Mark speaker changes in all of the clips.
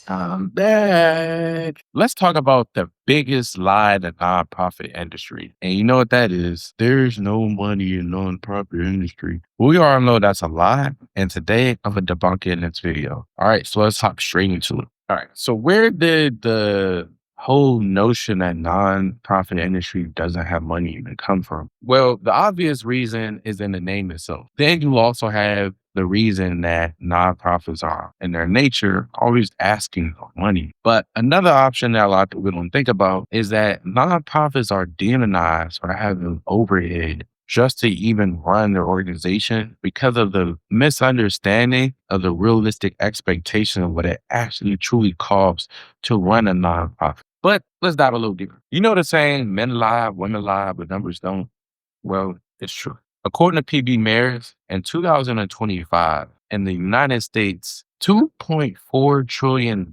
Speaker 1: I'm back. Let's talk about the biggest lie in the nonprofit industry. And you know what that is? There's no money in nonprofit industry. We all know that's a lie. And today I'm gonna debunk it in this video. All right, so let's hop straight into it. All right. So where did the whole notion that nonprofit industry doesn't have money even come from? Well, the obvious reason is in the name itself. Then you also have the reason that nonprofits are in their nature always asking for money. But another option that a lot of people don't think about is that nonprofits are demonized for having overhead just to even run their organization because of the misunderstanding of the realistic expectation of what it actually truly costs to run a nonprofit. But let's dive a little deeper. You know the saying, men lie, women lie, but numbers don't? Well, it's true. According to PB Mayers, in 2025, in the United States, $2.4 trillion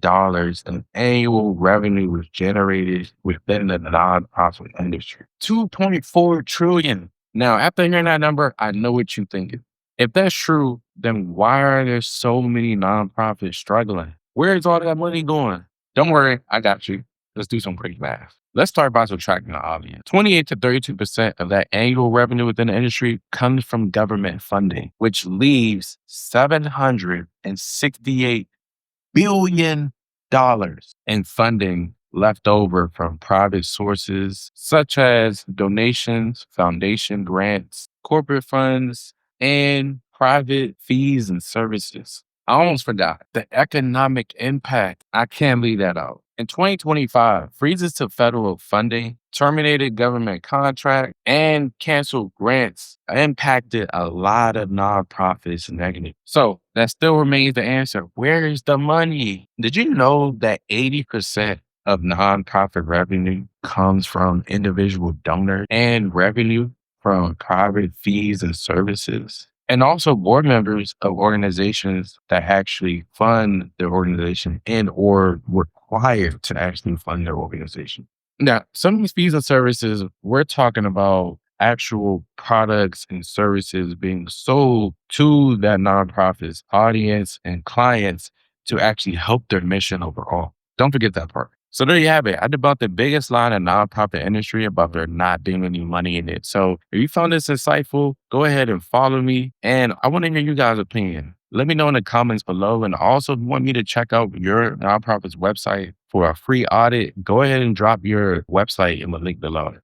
Speaker 1: in annual revenue was generated within the nonprofit industry. 2.4 trillion. Now, after hearing that number, I know what you're thinking. If that's true, then why are there so many nonprofits struggling? Where's all that money going? Don't worry, I got you. Let's do some quick math. Let's start by subtracting the obvious. 28 to 32% of that annual revenue within the industry comes from government funding, which leaves $768 billion in funding left over from private sources such as donations, foundation grants, corporate funds, and private fees and services. I almost forgot the economic impact. I can't leave that out. In 2025, freezes to federal funding, terminated government contract, and canceled grants impacted a lot of nonprofits negatively. So that still remains the answer. Where is the money? Did you know that 80% of nonprofit revenue comes from individual donors and revenue from private fees and services? And also board members of organizations that actually fund their organization and or required to actually fund their organization. Now, some of these fees and services, we're talking about actual products and services being sold to that nonprofit's audience and clients to actually help their mission overall. Don't forget that part. So there you have it. I debunked the biggest lie in the nonprofit industry about there not being any money in it. So if you found this insightful, go ahead and follow me. And I want to hear you guys' opinion. Let me know in the comments below. And also, if you want me to check out your nonprofit's website for a free audit, go ahead and drop your website in the link below.